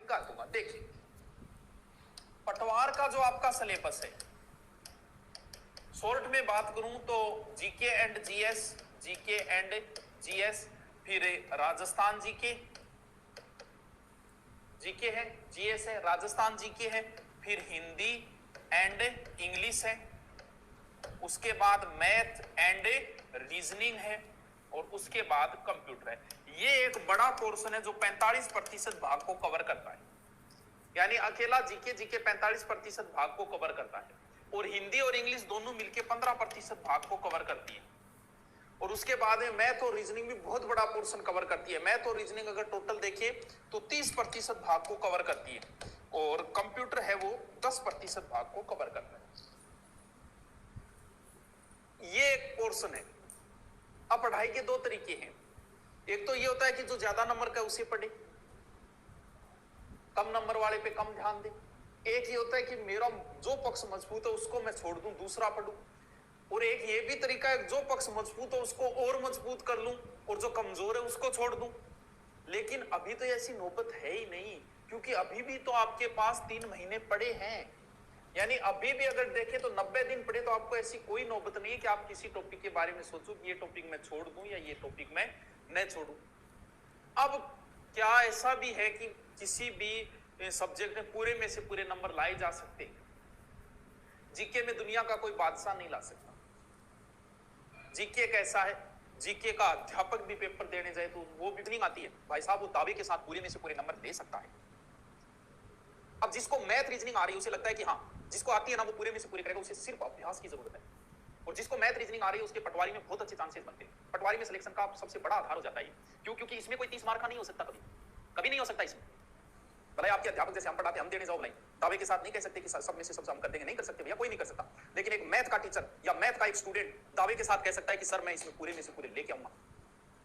निकाल दूंगा। देखिए पटवार का जो आपका सिलेबस है, शॉर्ट में बात करूं तो GK and GS, GK and GS, फिर राजस्थान जीके, जीके है, जीएस है, राजस्थान जीके है, फिर हिंदी एंड इंग्लिश है, उसके बाद मैथ एंड रीजनिंग है, और उसके बाद कंप्यूटर है। ये एक बड़ा पोर्शन है जो 45% भाग को कवर करता है, यानी अकेला जीके 45% भाग को कवर करता है, और हिंदी और इंग्लिश दोनों मिलके 15% भाग को कवर करती है। और उसके बाद में मैथ और रीजनिंग भी बहुत बड़ा पोर्शन कवर करती है। मैथ और रीजनिंग अगर टोटल देखिए तो 30% भाग को कवर करती है, और कंप्यूटर है वो 10% भाग को कवर करता है। ये एक पोर्शन है। अब पढ़ाई के दो तरीके हैं, एक तो ये होता है कि जो ज्यादा नंबर का उसे पढ़े, कम नंबर वाले पे कम ध्यान दे। एक ये होता है कि मेरा जो पक्ष मजबूत है उसको मैं छोड़ दूं, दूसरा पढ़ूं। और एक ये भी तरीका है जो पक्ष मजबूत है उसको और मजबूत कर लूं, और जो कमजोर है उसको छोड़ दूं। लेकिन अभी तो ऐसी नौबत है ही नहीं, क्योंकि अभी भी तो आपके पास 3 महीने पड़े हैं। यानी अभी भी अगर देखें तो 90 दिन पड़े, तो आपको ऐसी कोई नौबत नहीं है कि आप किसी टॉपिक के बारे में सोचो कि ये टॉपिक मैं छोड़ दूं या ये टॉपिक मैं न छोड़ूं। अब क्या ऐसा भी है कि किसी भी सब्जेक्ट में पूरे में से पूरे नंबर लाए जा सकते हैं? जीके में दुनिया का कोई बादशाह नहीं ला सकता। जीके कैसा है, जीके का अध्यापक भी पेपर देने जाए तो वो भी नहीं आती है भाई साहब, वो दावे के साथ पूरे में से पूरे नंबर दे सकता है। अब जिसको मैथ रीजनिंग आ रही है उसे लगता है कि हाँ जिसको आती है ना वो पूरे में से पूरे करेगा, उसे सिर्फ अभ्यास की जरूरत है। और जिसको मैथ रीजनिंग आ रही है उसके पटवारी में बहुत अच्छे चांसेस बनते हैं। पटवारी में सिलेक्शन का सबसे बड़ा आधार हो जाता है। क्यों? क्योंकि इसमें कोई 30 मार्क का नहीं हो सकता, कभी नहीं हो सकता इसमें। भले आपके अध्यापक जैसे हम पढ़ाते हम देने जाओ, नहीं दावे के साथ नहीं कह सकते कि सब में से सब हम कर देंगे, नहीं कर सकते भैया, कोई नहीं कर सकता। लेकिन एक मैथ का टीचर या मैथ का एक स्टूडेंट दावे के साथ कह सकता है कि सर मैं इसमें पूरे में से पूरे लेके आऊंगा।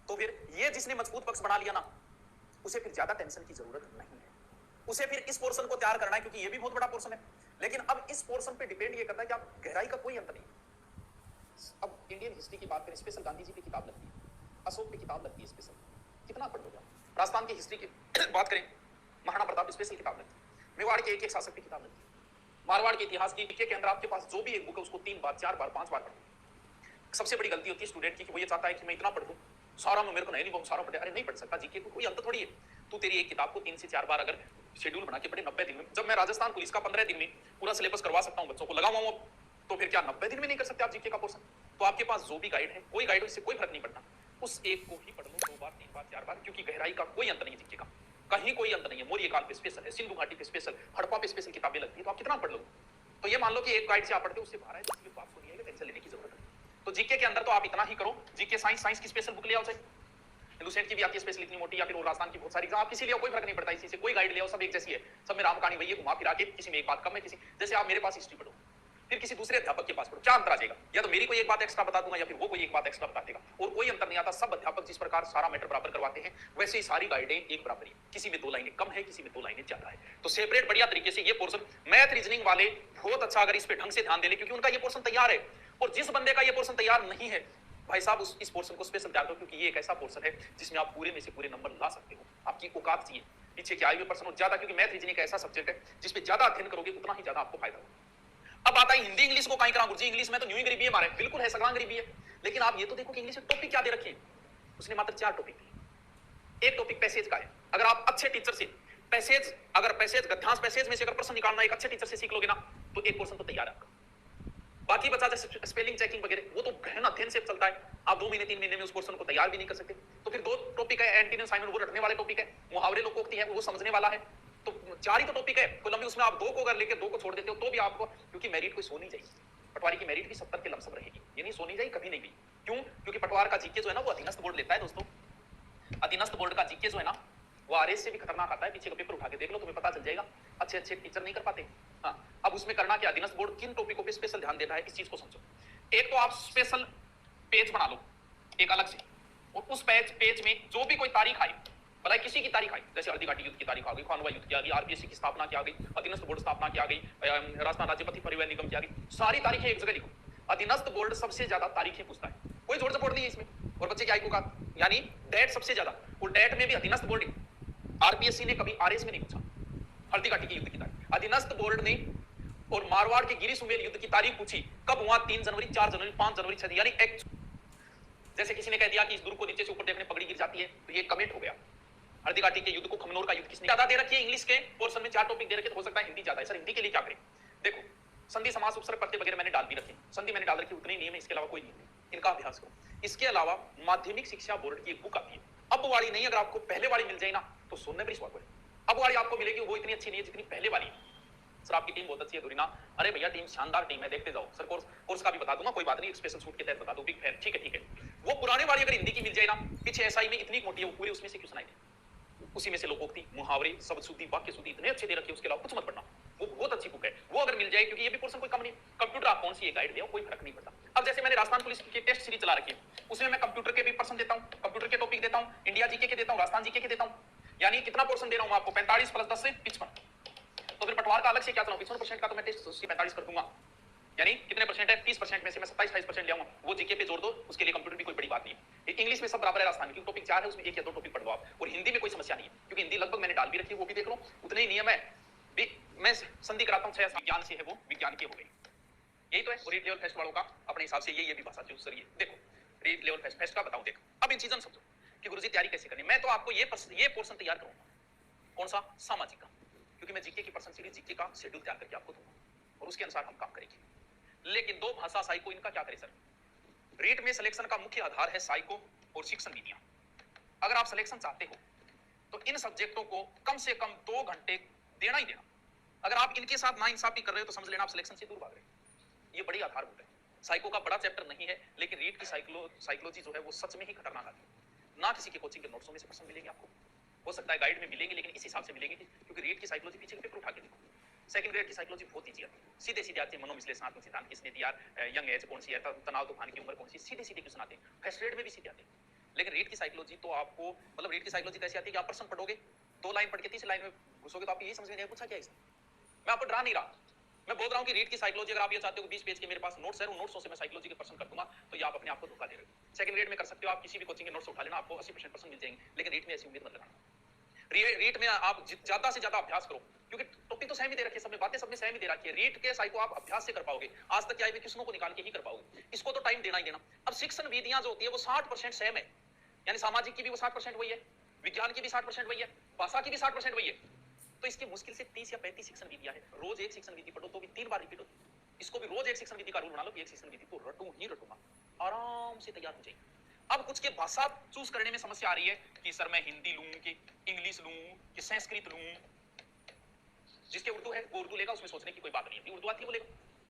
तो फिर ये जिसने मजबूत पक्ष बना लिया ना, उसे फिर ज्यादा टेंशन की जरूरत नहीं है। उसे फिर इस पोर्शन को तैयार करना है, क्योंकि ये भी बहुत बड़ा पोर्शन है। लेकिन अब इस पोर्शन पे डिपेंड ये करता है कि आप गहराई का कोई अंत नहीं। अब इंडियन हिस्ट्री की बात करें, स्पेशल गांधी जी पे किताब लगती है, अशोक पे किताब लगती है स्पेशल, कितना पढ़ लोगे? राजस्थान की हिस्ट्री की बात करें, महाराणा प्रताप स्पेशल किताब लगती है। मेवाड़ के एक शासक पे किताब लगती है। मारवाड़ के इतिहास की के अंदर आपके पास जो भी एक बुक है उसको 3 बार 4 बार 5 बार पढ़ो। सबसे बड़ी गलती होती है स्टूडेंट की कि वो ये चाहता है कि मैं इतना पढ़ दूं, सारा में मेरे को नहीं सारा पढ़े। अरे नहीं पढ़ सकता, जीके को कोई अंत थोड़ी है। तू तेरी एक किताब को 3 से 4 बार अगर शेड्यूल बना के पढ़े 90 दिन में, जब मैं राजस्थान पुलिस का 15 दिन में पूरा सिलेबस करवा सकता हूं, बच्चों को लगाऊंगा, तो फिर क्या 90 दिन में नहीं कर सकते आप जीके का पोर्शन? तो आपके पास जो भी गाइड है, कोई गाइड इससे कोई फर्क नहीं पड़ता, उस एक को ही पढ़ लो 2 बार 3 बार 4 बार, क्योंकि गहराई का कोई अंत नहीं है जीके का, कहीं कोई अंत नहीं है। मौर्य काल पे स्पेशल है, सिंधु घाटी पे स्पेशल, हड़प्पा पे स्पेशल किताबें लगती है, तो आप कितना पढ़ लो? तो ये मान लो कि एक गाइड से आप पढ़ते हो उससे बाहर है, तो इसलिए आपको नहीं है टेंशन लेने की जरूरत है। तो जीके के अंदर तो आप इतना ही करो। जीके साइंस की स्पेशल बुक ले आओ, चाहे हिंदुस्तान की भी आती है स्पेशल इतनी मोटी, या फिर राजस्थान की बहुत सारी, आप किसी लिए कोई फर्क नहीं पड़ता, इसी से कोई गाइड ले आओ, सब एक जैसी है, सब में राम कहानी वही है, घुमा फिरा के किसी में एक बात कम है, किसी जैसे आप मेरे पास हिस्ट्री पढ़ो फिर किसी दूसरे अध्यापक के पास पढ़ो, क्या अंतर आ जाएगा? या तो मेरी कोई एक बात एक्स्ट्रा बता दूंगा या फिर वो कोई एक बात एक्स्ट्रा बता देगा, और कोई अंतर नहीं आता। सब अध्यापक जिस प्रकार सारा मैटर बराबर करवाते हैं वैसे ही सारी गाइडें एक बराबर है, किसी में 2 लाइनें कम है, किसी में 2 लाइनें ज्यादा है। तो सेपरेट बढ़िया तरीके से ये पोर्शन मैथ रीजनिंग वाले बहुत अच्छा अगर इस पे ढंग से ध्यान दे ले, क्योंकि उनका ये पोर्शन तैयार है। और जिस बंदे का ये पोर्शन तैयार नहीं है भाई साहब, इस पोर्शन को स्पेशल तैयार करो, क्योंकि ये एक ऐसा पोर्शन है जिसमें आप पूरे में से पूरे नंबर ला सकते हो। आपकी औकात चाहिए पीछे के आए हुए पर्सन और ज्यादा, क्योंकि मैथ रीजनिंग एक ऐसा सब्जेक्ट है जिसपे ज्यादा अध्ययन करोगे उतना ही ज्यादा आपको फायदा होगा। अब आता है हिंदी इंग्लिश को कहीं करा गुरुजी, इंग्लिश में तो न्यू ही गरीबी है हमारे, बिल्कुल है, सगला गरीबी है। लेकिन आप ये तो देखो कि इंग्लिश में टॉपिक क्या दे रखे हैं, उसने मात्र 4 टॉपिक दिए। एक टॉपिक पैसेज का है। अगर आप अच्छे टीचर से पैसेज, अगर पैसेज गद्यांश पैसेज में से अगर प्रश्न निकालना एक अच्छे टीचर से सीख लोगे ना, तो एक पोर्शन तो तैयार है आपका। बाकी बचा जैसे स्पेलिंग चेकिंग वगैरह, वो तो गहन अध्ययन से चलता है, आप 2 महीने 3 महीने में उस पोर्शन को तैयार भी नहीं कर सकते। तो फिर 2 टॉपिक है, एंटीनियम साइनोन वो रटने वाले टॉपिक है, मुहावरे लोकोक्ति है वो समझने वाला है। तो 4 ही तो टॉपिक है, तो लंबी उसमें आप 2 को अगर लेके 2 को छोड़ देते हो तो भी आपको, क्योंकि मेरिट कोई सो नहीं जाएगी, पटवारी की मेरिट भी 70 के लमसम रहेगी, ये नहीं सो नहीं जाएगी कभी नहीं भी। क्यों? क्योंकि पटवार का जीके जो है ना वो अधीनस्थ बोर्ड लेता है दोस्तों। अधीनस्थ बोर्ड का जीके जो है ना वो आरएस से भी खतरनाक आता है, पीछे का पेपर उठा के देख लो तुम्हें पता चल जाएगा। अच्छे टीचर नहीं कर पाते। हाँ, अब उसमें करना क्या, अधीनस्थ बोर्ड किन टॉपिकों पे स्पेशल ध्यान देता है इस चीज को समझो। एक तो आप स्पेशल पेज बना लो एक अलग से, और उस पेज में जो भी कोई तारीख आई, भला किसी की तारीख आई, जैसे हल्दी घाटी युद्ध की तारीख आ गई, खानवा युद्ध की आ गई, आरपीएससी की स्थापना की आ गई, अधीनस्थ बोर्ड स्थापना की आ गई, राजस्थान राज्य पथ परिवहन निगम की आ गई, सारी तारीखें एक जगह लिखो। अधीनस्थ बोर्ड सबसे ज्यादा तारीखें पूछता है, कोई जोड़ जबड़ नहीं है इसमें, और बच्चे की आयु का यानी डेट सबसे ज्यादा, और डेट में भी अधीनस्थ बोर्ड, आरपीएससी ने कभी आरएस में नहीं पूछा, हल्दीघाटी के युद्ध की तारीख। अधीनस्थ बोर्ड ने और मारवाड़ के गिरी सुमेल युद्ध की तारीख पूछी, कब हुआ? 3 जनवरी, 4 जनवरी, 5 जनवरी, 6, यानी एक, जैसे किसी ने कह दिया कि इस दुर्ग को नीचे से ऊपर देखने पगड़ी गिर जाती है, तो ये कमेंट हो गया। हल्दीघाटी के युद्ध को, खमनोर का युद्ध किसने ज्यादा दे रखी है? इंग्लिश के पोर्शन में 4 टॉपिक दे रखे, तो हो सकता है हिंदी ज्यादा है। सर हिंदी के लिए क्या करें? देखो, संधि, समास, उपसर्ग, प्रत्यय वगैरह मैंने डाल भी रखे। संधि मैंने डाल रखी, उतने नियम है, इसके अलावा कोई नहीं है, इनका अभ्यास करो। इसके अलावा माध्यमिक शिक्षा बोर्ड की एक बुक आती है, अब वाली नहीं, अगर आपको पहले वाली मिल जाए ना तो सुनने में स्वागत है। अब वाली आपको मिलेगी, वो इतनी अच्छी नहीं है जितनी पहले वाली है। सर आपकी टीम बहुत अच्छी है दुरीना, अरे भैया टीम शानदार टीम है, देखते जाओ। सर कोर्स का भी बता दूंगा, कोई बात नहीं, स्पेशल शूट के तहत बता दो, बिग फैन, ठीक है ठीक है। वो पुराने वाली अगर हिंदी की मिल जाए ना, पीछे एसआई में इतनी मोटी है, वो पूरे उसमें से क्यों सुनाई दे? उसी में से लोकोक्ति, मुहावरे, शब्द शुद्धि, वाक्य शुद्धि इतने अच्छे दे रखे, उसके अलावा कुछ मत पढ़ना, वो बहुत अच्छी बुक है। वो अगर मिल जाए, क्योंकि ये भी पोर्शन कोई कम नहीं, कंप्यूटर आप कौन सी ये गाइड दे, कोई फर्क नहीं पड़ता। अब जैसे मैंने राजस्थान पुलिस की टेस्ट सीरीज चला रखी है, उसमें मैं कंप्यूटर के भी पर्सन देता हूं, कंप्यूटर के टॉपिक देता हूं, इंडिया जीके के देता हूं, राजस्थान जीके के देता हूं, यानी कितना पोर्शन दे रहा हूं आपको? 45 + 10 से 55। तो फिर पटवार का अलग से क्या चलाऊं? 55% का तो मैं टेस्ट 45 कर दूंगा, यानी कितने परसेंट है? 30% में से मैं 27-28% ले आऊंगा, वो जीके पे जोड़ दो, उसके लिए कंप्यूटर भी कोई बड़ी बात नहीं है। इंग्लिश में सब बराबर है राजस्थान में, क्योंकि टॉपिक 4 है, उसमें 1 या 2 टॉपिक पढ़ लो आप, और हिंदी में कोई समस्या नहीं है, क्योंकि हिंदी लगभग मैंने डाल भी रखी है, वो भी देख लो, उतने ही नियम है। मैं संधि कराता हूं, 6 विज्ञान से है, वो विज्ञान की हो गई, यही तो है। रीड लेवल फेस्ट वालों का अपने हिसाब से ये भी भाषा चूज करिए। देखो रीड लेवल फेस्ट का बताऊं, देखो अब इन चीजों में समझो कि गुरुजी तैयारी कैसे करनी। मैं तो आपको ये पोर्शन तैयार करूंगा, कौन सा? सामाजिक का, क्योंकि मैं जीके की पर्सन सीरीज, जीके का शेड्यूल तैयार करके आपको दूंगा, और उसके अनुसार हम काम करेंगे। लेकिन 2 भाषा साइको, इनका क्या करें सर? रीट में सिलेक्शन का मुख्य आधार है साइको और शिक्षण विधियां। अगर आप सिलेक्शन चाहते हो तो इन सब्जेक्टों को कम से कम 2 घंटे देना ही देना। अगर आप इनके साथ नाइंसाफी कर रहे हो तो समझ लेना आप सिलेक्शन से दूर भाग रहे हो। ये बड़ी आधारभूत है। साइको का बड़ा चैप्टर नहीं है, लेकिन रीट की साइकोलॉजी जो है वो सच में ही खतरनाक आती है। ना किसी के कोचिंग के नोट्सों में से प्रश्न मिलेंगे आपको, हो सकता है गाइड में मिलेंगे, लेकिन इस हिसाब से मिलेंगे क्योंकि रीट की साइकोलॉजी पीछे के पेपर उठा के देखो। सेकंड ग्रेड की साइकोलॉजी बहुत ईजी आती है, सीधे सीधे आती है। मनोविश्लेषणात्मक सिद्धांत किसने दिया, यंग एज कौन सी है, तनाव तूफान की उम्र कौन सी, सीधे सीधे क्वेश्चन आते हैं। फर्स्ट ग्रेड में भी सीधे आते हैं। लेकिन रीट की साइकोलॉजी तो आपको, मतलब रीट की साइकोलॉजी कैसी आती है कि आप प्रश्न पढ़ोगे, 2 लाइन पढ़ के तीसरी लाइन में घुसोगे तो आप यही समझ में नहीं पूछा क्या इसने। मैं आपको डरा नहीं रहा, मैं बोल रहा हूं कि रीट की साइकोलॉजी अगर आप ये चाहते हो 20 पेज के मेरे पास नोट्स है, उन नोट्सों से मैं साइकोलॉजी के प्रश्न कर दूंगा, तो ये आप अपने आप को धोखा दे रहे हो। सेकंड ग्रेड में कर सकते हो, आप किसी भी कोचिंग के नोट्स उठा लेना, आपको 80% प्रश्न मिल जाएंगे, लेकिन रीट में ऐसी उम्मीद मत लगाना। रीट में आप ज्यादा से ज्यादा अभ्यास करो, क्योंकि टॉपिक तो सेम ही दे रखी है, सब में बातें सब में सेम ही दे रखी है। रीट के साइको आप अभ्यास से कर पाओगे, आज तक क्या है क्वेश्चनों को निकाल के ही कर पाओगे, इसको तो टाइम देना ही देना। अब शिक्षण विधियां जो होती है वो 60% सेम है, यानी सामाजिक की भी वो 60% वही है, विज्ञान की भी 60% वही है, भाषा की भी 60% वही है। तो इसकी मुश्किल से 30 या 35 शिक्षण विधियां है। रोज एक शिक्षण विधि पढ़ो तो भी 3 बार रिपीट होती है। इसको भी रोज एक शिक्षण विधि का रूल बना लो कि एक शिक्षण विधि तो रटूं ही रटूंगा, आराम से तैयार हो जाएगी। अब कुछ के भाषा चूज करने में समस्या आ रही है कि सर मैं हिंदी लूं कि इंग्लिश लूं कि संस्कृत लूं। जिसके उर्दू है वो उर्दू लेगा, उसमें सोचने की कोई बात नहीं है, उर्दू आती है वो लेगा।